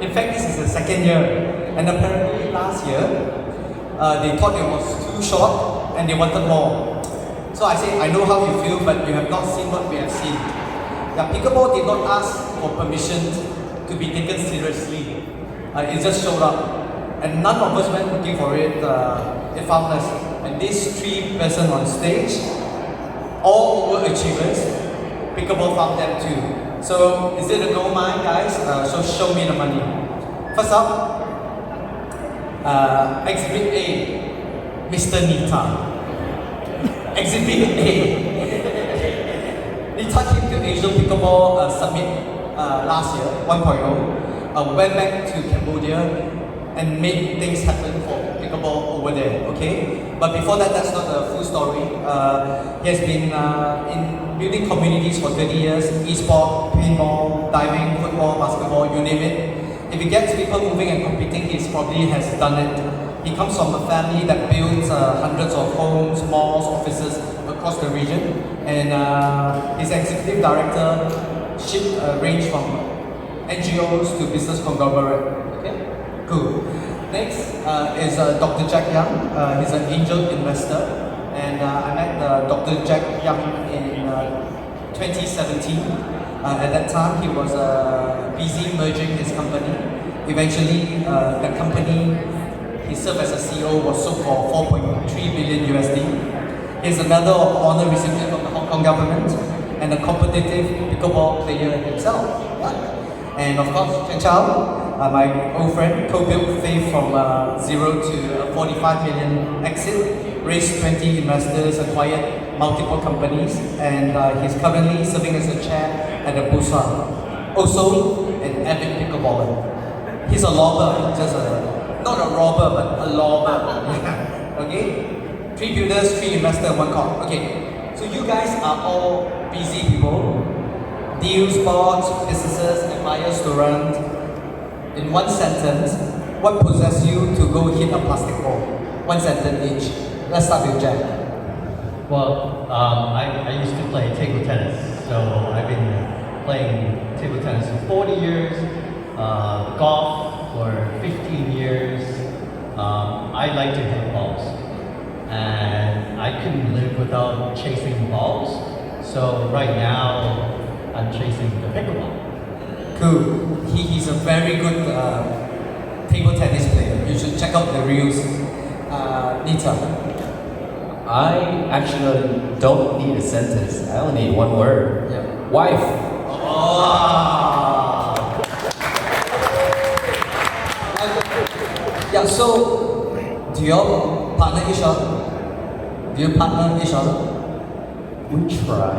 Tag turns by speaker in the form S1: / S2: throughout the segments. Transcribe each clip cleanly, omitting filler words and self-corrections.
S1: In fact, this is the second year, and apparently last year, they thought it was too short and they wanted more. So I said, I know how you feel, but you have not seen what we have seen. Yeah, Pickleball did not ask for permission to be taken seriously. It just showed up. And none of us went looking for it. It found us. And these three persons on stage, all overachievers, Pickleball found them too. So is it a gold mine, guys? So show me the money. First up, Exhibit A, Mr. Nita. Exhibit A. Nita came to Asian Pickleball Summit last year, 1.0. Went back to Cambodia and made things happen for Pickleball over there, okay? But before that, that's not the full story. He has been in building communities for 30 years, e-sport, paintball, diving, football, basketball, you name it. If he gets people moving and competing, he probably has done it. He comes from a family that builds hundreds of homes, malls, offices across the region. And his executive directorship range from NGOs to business conglomerate. Okay, cool. Next is Dr. Jack Young. He's an angel investor, and I met Dr. Jack Young in 2017. At that time, he was busy merging his company. Eventually, the company he served as a CEO was sold for 4.3 billion USD. He's a Medal of Honor recipient from the Hong Kong government and a competitive pickleball player himself. Yeah. And of course, Chen Chao, my old friend, co-built Faith from 0 to a 45 million exit, raised 20 investors, acquired multiple companies, and he's currently serving as a chair at the Busan. Also, an avid pickleballer. He's a lobber, not a robber, but a lobber. Okay? 3 builders, 3 investors, 1 call. Okay, so you guys are all busy people. Deals, boards, businesses, empires to run. In one sentence, what possesses you to go hit a plastic ball? 1 sentence each. Let's start with Jack.
S2: Well, I used to play table tennis, so I've been playing table tennis for 40 years, golf for 15 years. I like to hit balls, and I couldn't live without chasing balls. So right now, I'm chasing the pickleball.
S1: Cool. He's a very good table tennis player. You should check out the reels. Nita.
S3: I actually don't need a sentence. I only need 1 word.
S1: Yeah.
S3: Wife.
S1: Oh. Yeah, so do you all partner each other? Do you partner each other?
S3: We try.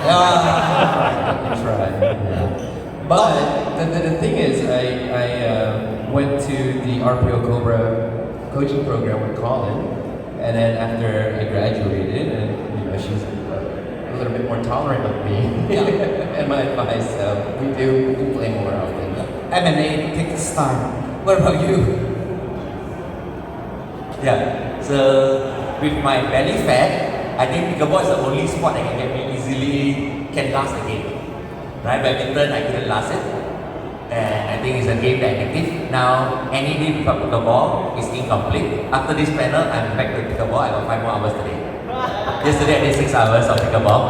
S1: Yeah.
S3: We try. Yeah. But the thing is, I went to the RPO Cobra coaching program with Colin, and then after I graduated, and she's a little bit more tolerant of me and my advice, we do play more often.
S1: M&A takes time. What about you?
S4: Yeah, so with my belly fat, I think pickleball is the only sport that can get me easily, can last a game. Right, badminton, I couldn't last it. And I think it's a game that is addictive. Now, any day without pickleball is incomplete. After this panel, I'm back to pickleball. I got 5 more hours today. Yesterday I did 6 hours of pickleball.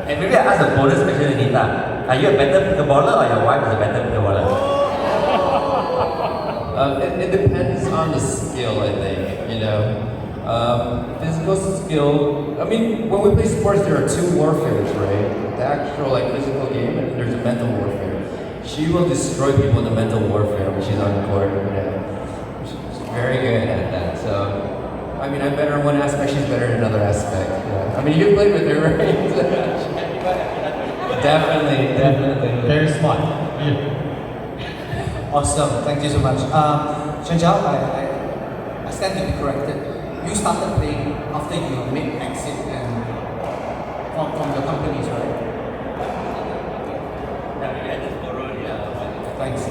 S4: And maybe I ask a bonus question to Nita. Are you a better pickleballer or your wife is a better pickleballer?
S3: It depends on the skill, I think, you know. Physical skill, I mean, when we play sports, there are 2 warfares, right? The actual physical game, and there's a mental warfare. She will destroy people in the mental warfare when she's on the court. She's very good at that. So, I mean, I'm better in one aspect, she's better in another aspect. Yeah. I mean, you played with her, right? Definitely.
S2: Very smart.
S1: Awesome, thank you so much. Chen Chao, I stand to be corrected. You started playing after you made exit and from your companies, right? Thanks.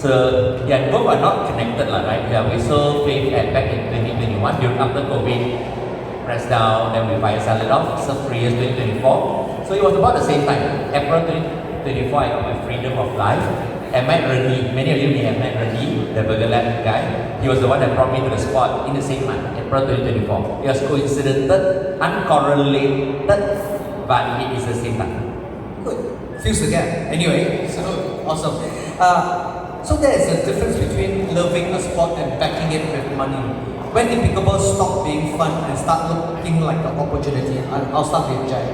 S4: So yeah, both are not connected, right? Yeah, we sold Faith back in 2021 during after COVID, pressed down, then we fire sell it off. So 3 years 2024. So it was about the same time, April 24, I got my freedom of life. And Matt Rennie, many of you may have met Rennie, the Burger Lab guy. He was the one that brought me to the sport in the same month, April 2024. It was coincidental, uncorrelated, but it is the same time.
S1: Good. Fills the gap. Anyway, so awesome. So there is a difference between loving a sport and backing it with money. When did pickleball stop being fun and start looking like an opportunity? I'll start with Jack.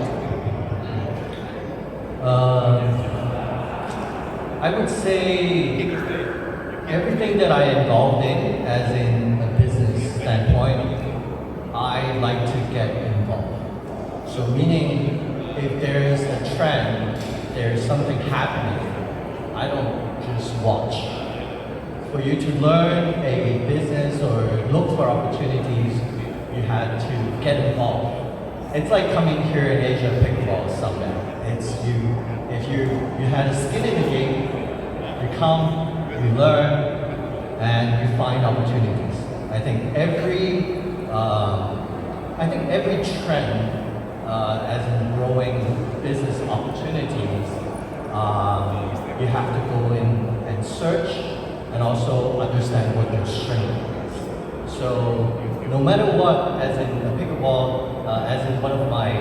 S2: I would say everything that I involved in, as in a business standpoint, I like to get involved. So meaning, if there's a trend, there's something happening, I don't just watch. For you to learn a business or look for opportunities, you had to get involved. It's like coming here in Asia pickleball somewhere. It's if you had a skin in the game, you come, you learn, and you find opportunities. I think every trend, as in growing business opportunities, you have to go in and search, and also understand what your strength is. So no matter what, as in a pickleball, as in one of my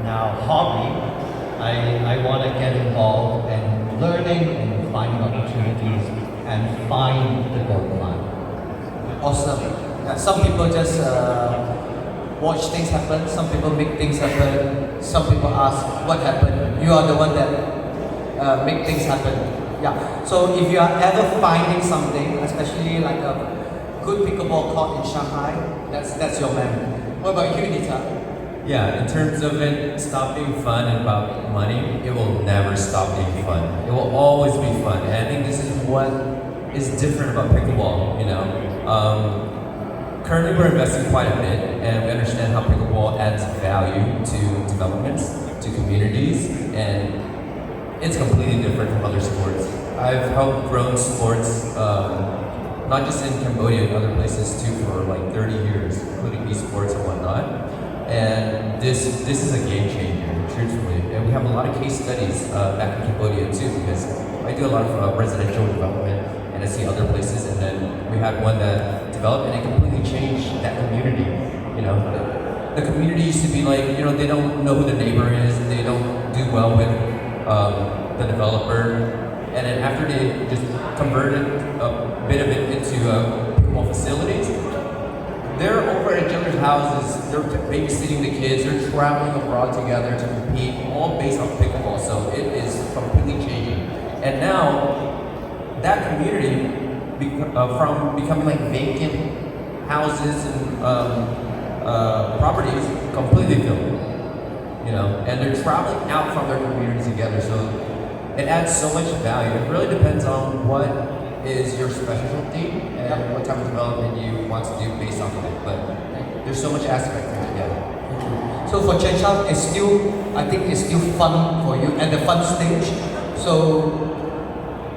S2: now hobby, I want to get involved and learning and finding opportunities and find the goal line.
S1: Awesome. Yeah, some people just watch things happen, some people make things happen, some people ask what happened. You are the one that make things happen. Yeah. So if you are ever finding something, especially like a good pickleball court in Shanghai, that's your man. What about you, Nita?
S3: Yeah, in terms of it stop being fun and about money, it will never stop being fun. It will always be fun. And I think this is what is different about pickleball, you know. Currently we're investing quite a bit, and we understand how pickleball adds value to developments, to communities, and it's completely different from other sports. I've helped grow sports, not just in Cambodia and other places too, for like 30 years, including esports and whatnot. And this is a game changer, truthfully. And we have a lot of case studies back in Cambodia too, because I do a lot of residential development, and I see other places. And then we had one that developed, and it completely changed that community. You know, the community used to be like, you know, they don't know who the neighbor is, they don't do well with the developer. And then after they just converted a bit of it into pickleball facilities, they're over at each other's houses, they're babysitting the kids, they're traveling abroad together to compete, all based on pickleball. So it is completely changing. And now, that community, from becoming like vacant houses and properties, completely filled. You know, and they're traveling out from their communities together. So it adds so much value. It really depends on what is your specialty and what type of development you want to do based off of it. But there's so much aspect to it, yeah.
S1: So for Chen Chao, it's still, I think it's still fun for you at the fun stage. So,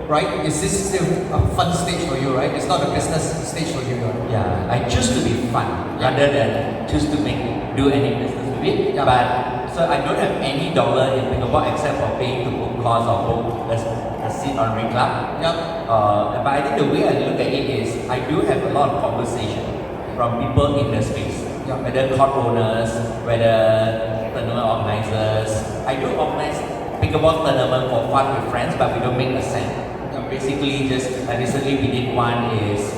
S1: right? Is this still a fun stage for you, right? It's not a business stage for you, right?
S4: Yeah, I choose to be fun rather than choose to do any business with it.
S1: Yeah.
S4: But so I don't have any dollar in pickleball except for paying to book course or book a seat on Ring Club.
S1: Yep.
S4: But I think the way I look at it is I do have a lot of conversation from people in the space, whether court owners, whether tournament organizers. I do organize pickleball tournament for fun with friends, but we don't make a cent. Basically, just recently we did one is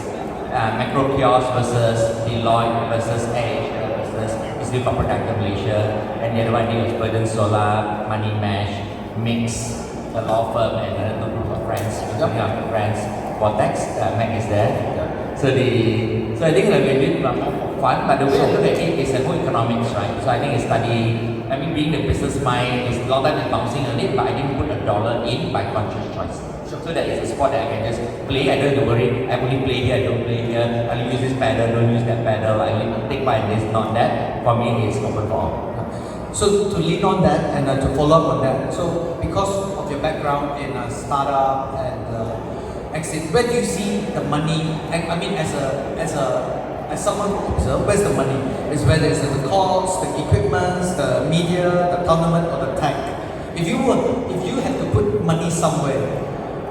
S4: Macro Kiosk versus Deloitte versus AirAsia versus Institute for Productive Malaysia, and the other one is Burden Solar, Money Mesh, Mix, a law firm, and another group of friends, including our friends. Vortex, Mac is there. So I think like we're doing more for fun, but the way I look at it is a whole economics, right? So I think it's study. I mean, being the business mind is a lot of time bouncing on it, but I didn't put a dollar in by conscious choice. So that is a sport that I can just play. I don't have to worry. I only play here, I don't play here. I use this pedal, don't use that pedal. I only take part in this, not that. For me, it's open for all.
S1: So to lean on that and to follow up on that. So because of your background in a startup and exit, where do you see the money? I mean, as someone who observes, where's the money? Is whether it's the costs, the equipment, the media, the tournament, or the tech. If you had to put money somewhere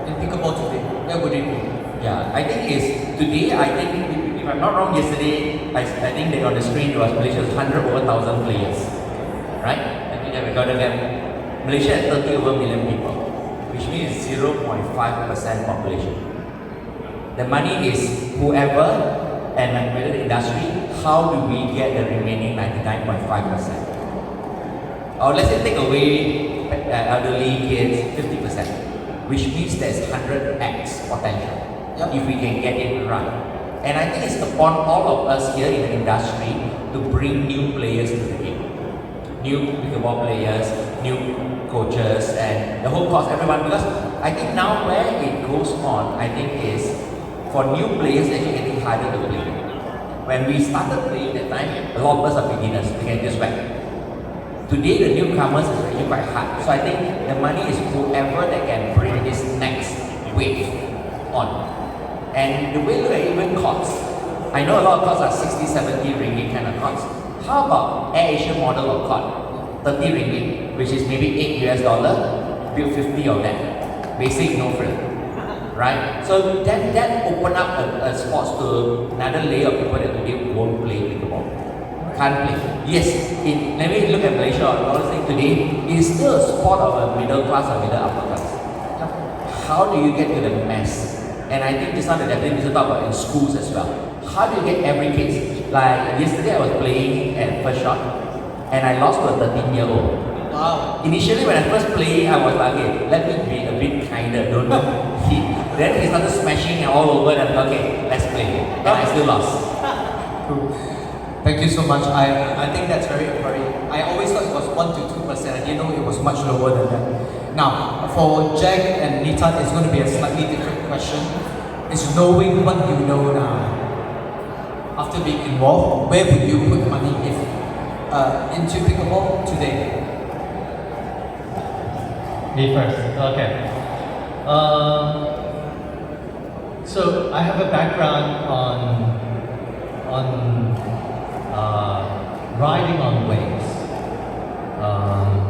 S1: in pickleball today, where would it be?
S4: Yeah, I think is today. I think if I'm not wrong, yesterday I think they on the screen was Malaysia's 100 over 1,000 players, right? I think they recorded them. Malaysia had 30 over million people, which means 0.5% population. The money is whoever and whether the industry. How do we get the remaining 99.5%? Or let's say take away elderly kids 50%, which means there's 100x potential.
S1: Yep.
S4: If we can get it right. And I think it's upon all of us here in the industry to bring new players to the game. New pickleball players, new coaches, and the whole course, everyone. Because I think now where it goes on, I think is for new players actually getting harder to play. When we started playing that time, a lot of us are beginners, we can just whack. Today the newcomers is really quite hard. So I think the money is whoever that can bring this next wave on. And the way look at even costs. I know a lot of costs are 60, 70 ringgit kind of costs. How about Air Asia model of cost? 30 ringgit, which is maybe $8 US, build 50 of that. Basic, no frill. Right? So that open up a sports to another layer of people that today won't play pickleball. Can't play. Yes, let me look at Malaysia, honestly today, it is still a sport of a middle class or middle upper class. How do you get to the mass? And I think this time the deputy minister talk about in schools as well. How do you get every kid? Like yesterday I was playing at first shot and I lost to a 13-year-old.
S1: Wow.
S4: Initially when I first played, I was like, okay, let me be a bit kinder, don't hit. Then he started smashing all over and okay, let's play. And I still lost.
S1: Cool. Thank you so much. I think that's very encouraging. I always thought it was 1 to 2%. I didn't know it was much lower than that. Now, for Jack and Nita, it's going to be a slightly different question. It's knowing what you know now. After being involved, where would you put money if into pickleball today?
S2: Me first. Okay. So I have a background on riding on waves.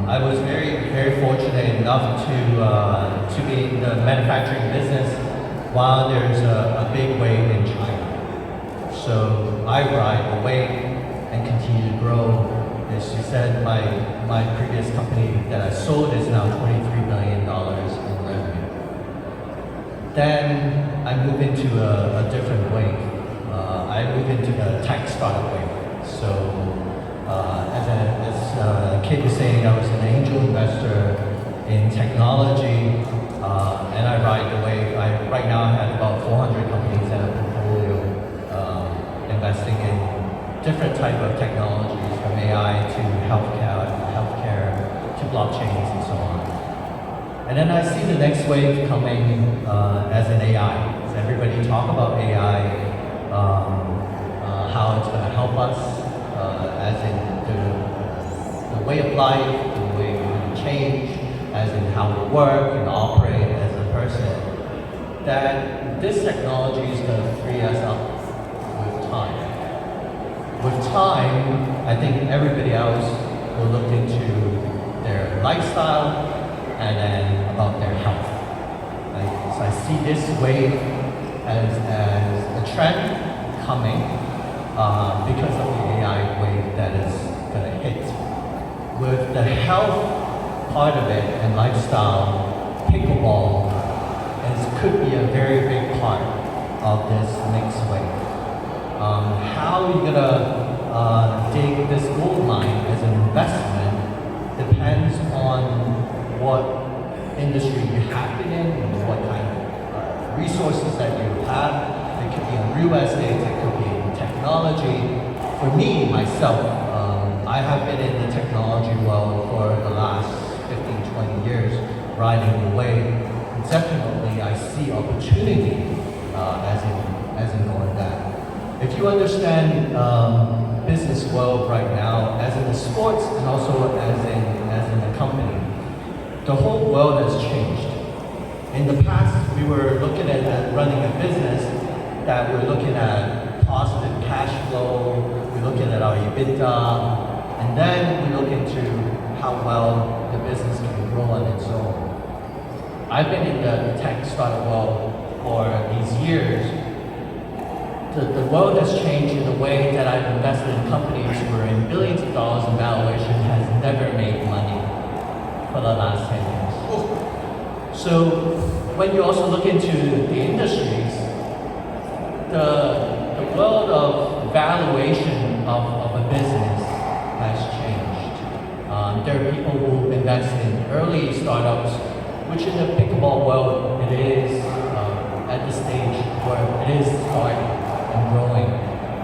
S2: I was very fortunate enough to be in the manufacturing business while there's a big wave in China. So I ride the wave and continue to grow. As you said, my previous company that I sold is now $23 million in revenue. Then I moved into a different wave. I moved into the tech startup wave. So as Kate was saying, I was an angel investor in technology, and I ride the wave. Right now I have about 400 companies in a portfolio, investing in different type of technologies from AI to healthcare to blockchains and so on. And then I see the next wave coming as an AI. So everybody talk about AI, how it's going to help us, as in the way of life, the way we change, as in how we work and operate as a person. That this technology is going to free us up with time. With time, I think everybody else will look into their lifestyle and then about their health. Right? So I see this wave as a trend coming because of the AI wave that is going to hit. With the health part of it and lifestyle, pickleball could be a very big part of this next wave. How are you gonna dig this gold mine as an investment depends on what industry you have been in and what kind of resources that you have. It could be in real estate, it could be in technology. For me, myself, I have been in the technology world for the last 15, 20 years, riding the wave. Definitely, I see opportunity as in going back. If you understand business world right now, as in the sports and also as in the company, the whole world has changed. In the past, we were looking at running a business that we're looking at positive cash flow, we're looking at our EBITDA, and then we look into how well the business can grow on its own. I've been in the tech startup world for these years. The world has changed in a way that I've invested in companies who are in billions of dollars in valuation has never made money for the last 10 years. So when you also look into the industries, the world of valuation of a business has changed. There are people who invest in early startups, which in the pickleball world, it is at the stage where it is starting and growing.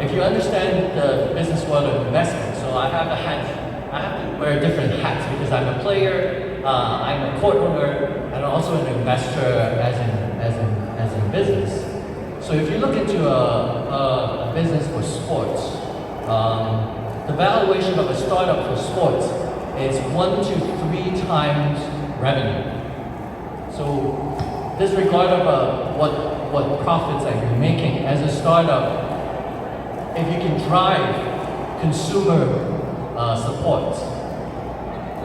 S2: If you understand the business world of investment, so I have to wear different hats because I'm a player, I'm a court owner, and also an investor as in business. So if you look into a business for sports, the valuation of a startup for sports is 1 to 3 times revenue. So disregard of what profits that you're making as a startup, if you can drive consumer support,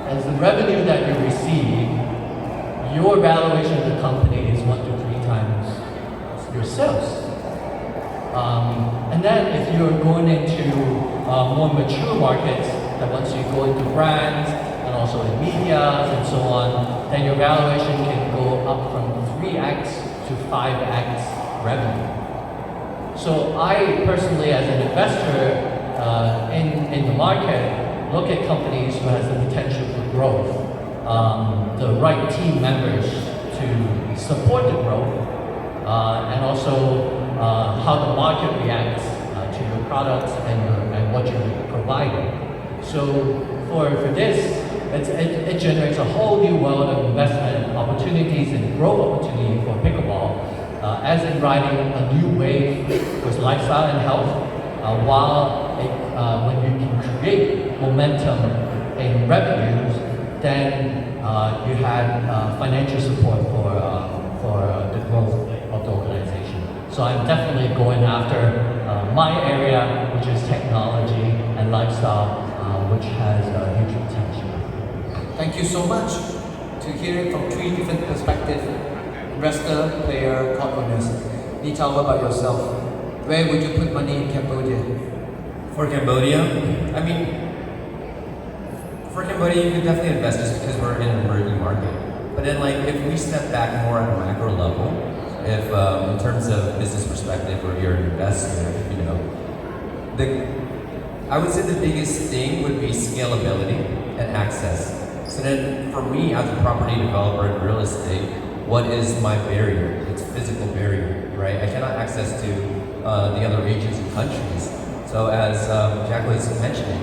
S2: as the revenue that you receive, your valuation of the company is 1 to 3 times your sales. And then if you're going into more mature markets, that once you go into brands and also in media and so on, then your valuation can go up from 3x to 5x revenue. So I personally, as an investor in the market, look at companies who has the potential for growth, the right team members to support the growth, and also how the market reacts to your products and what you're providing. So for this, it generates a whole new world of investment opportunities and growth opportunity for pickleball, as in riding a new wave with lifestyle and health, while when you can create momentum in revenues, then you have financial support for the growth of the organization. So I'm definitely going after my area, which is technology and lifestyle, which has a huge potential.
S1: Thank you so much to hear it from 3 different perspectives: investor, player, court owners. Nita, what about yourself? Where would you put money in Cambodia?
S3: For Cambodia, I mean, for Cambodia, you could definitely invest just because we're in an emerging market. But then, like, if we step back more on a macro level, if in terms of business perspective, or you're an investor, you know, I would say the biggest thing would be scalability and access. So then, for me as a property developer in real estate, what is my barrier? It's physical barrier, right? I cannot access to the other regions and countries. So as Jack was mentioning,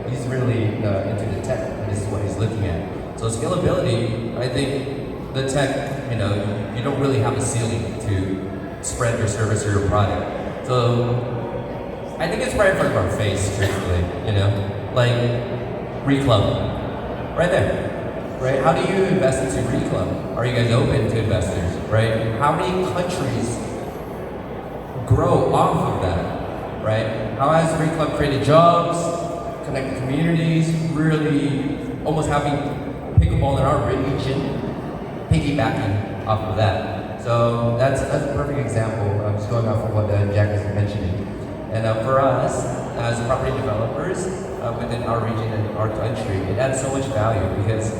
S3: he's really into the tech, and this is what he's looking at. So scalability, I think the tech, you know, you don't really have a ceiling to spread your service or your product. So I think it's right in front of our face, truthfully, you know, like Reclub, right there. Right? How do you invest into Reclub? Are you guys open to investors? Right? How many countries grow off of that? Right? How has Reclub created jobs, connected communities, really almost having pickleball in our region, piggybacking off of that. So that's a perfect example. I'm just going off of what Jack was mentioning. And for us, as property developers within our region and our country, it adds so much value because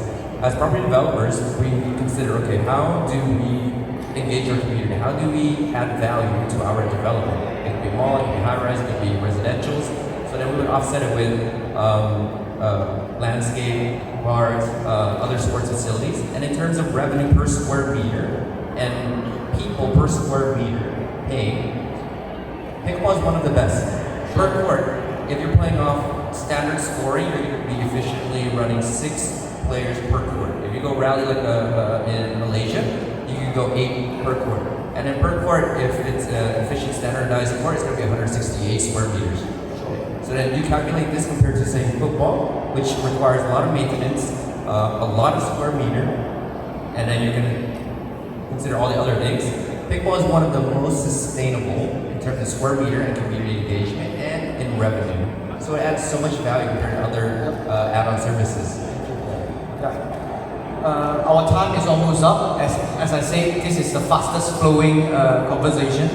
S3: as property developers, we consider, okay, how do we engage our community? How do we add value to our development? It could be mall, it could be high-rise, it could be residentials. So then we would offset it with landscape, bars, other sports facilities. And in terms of revenue per square meter and people per square meter paid, pickleball is one of the best. Per court, if you're playing off standard scoring, you're going to be efficiently running 6 players per court. If you go rally like in Malaysia, you can go 8 per court. And then per court, if it's an efficient standardized court, it's going to be 168 square meters. So then you calculate this compared to, say, football, which requires a lot of maintenance, a lot of square meter, and then you're going to consider all the other things. Pickleball is one of the most sustainable in terms of square meter and community engagement and in revenue. So it adds so much value compared to other add-on services.
S1: Yeah. our time is almost up. As I say, this is the fastest flowing conversation.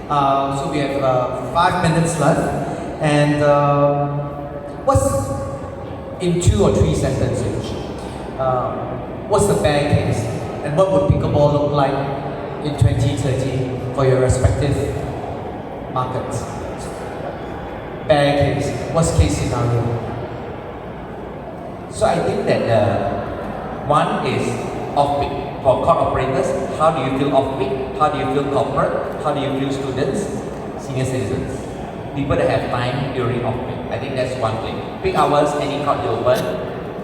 S1: So we have 5 minutes left. And what's in 2 or 3 sentences? What's the bear case? And what would pickleball look like in 2030 for your respective markets? Bear case, worst case scenario.
S4: So I think that one is off-peak. For court operators, how do you feel off-peak? How do you feel corporate? How do you feel students, senior citizens? People that have time during off-peak. I think that's one thing. Peak hours, any court you open,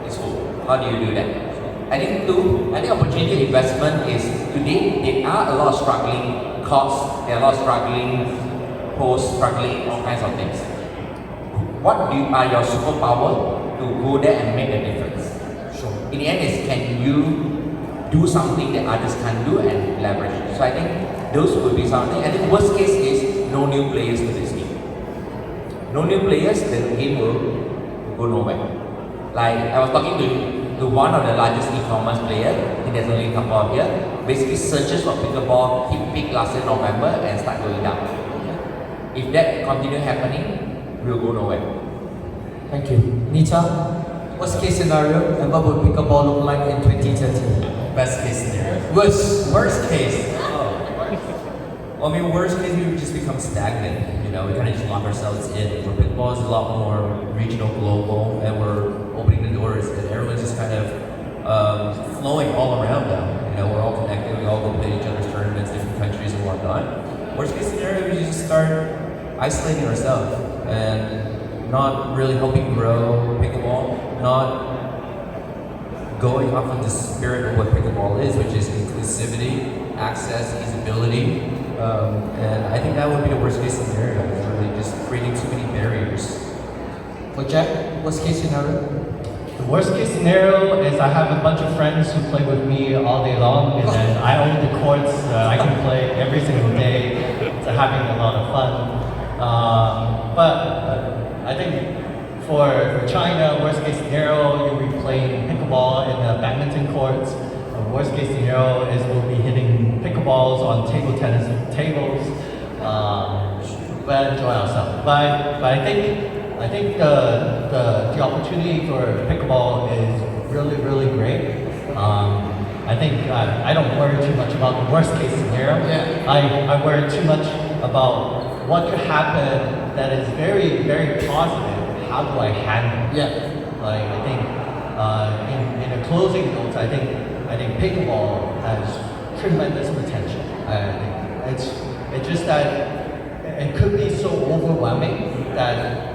S4: is full. How do you do that? I think 2, I think opportunity investment is today, there are a lot of struggling courts, there are a lot of struggling hosts, struggling all kinds of things. What are your superpower to go there and make a difference?
S1: Sure.
S4: In the end is, can you do something that others can't do and leverage? So I think those would be something. I think worst case is no new players to this game. No new players, then the game will go nowhere. Like I was talking to one of the largest e-commerce players, I think there's only a couple of here, basically searches for pickleball hit peak last year November and start going down. If that continue happening, we'll go nowhere.
S1: Thank you. Nita, worst case scenario, and what would pickleball look like in 2030?
S3: Best case scenario.
S1: Worst
S3: Case. Well, I mean, worst case, we would just become stagnant. You know, we kind of just lock ourselves in. Where pickleball is a lot more regional, global, and we're opening the doors, and everyone's just kind of flowing all around now. You know, we're all connected. We all go play each other's tournaments, different countries and whatnot. Worst case scenario, we just start isolating ourselves and not really helping grow pickleball, not going off of the spirit of what pickleball is, which is inclusivity, access, easeability. And I think that would be the worst case scenario, is really just creating too many barriers.
S1: For Jack, worst case scenario?
S2: The worst case scenario is I have a bunch of friends who play with me all day long, and then I own the courts. I can play every single day. It's having a lot of fun. But I think for China, worst case scenario, you'll be playing pickleball in the badminton courts. Worst case scenario is we'll be hitting pickleballs on table tennis tables. We'll enjoy ourselves. But I think the opportunity for pickleball is really great. I think I don't worry too much about the worst case scenario.
S1: Yeah.
S2: I worry too much about what could happen that is very positive. How do I handle it?
S1: Yeah.
S2: Like I think in the closing notes, I think pickleball has tremendous potential. I think it's just that it could be so overwhelming that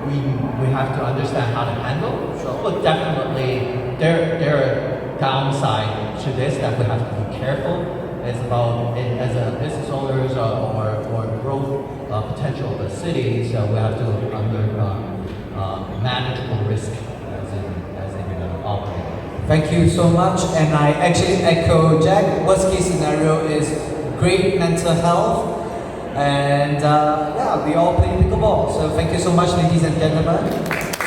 S2: we have to understand how to handle. So, but definitely there are downsides to this that we have to be careful. It's about as a business owners or growth potential of the city. So we have to under manageable risk as in operating.
S1: Thank you so much, and I actually echo Jack. Worst case scenario is great mental health, and yeah, we all play pickleball. So thank you so much, ladies and gentlemen.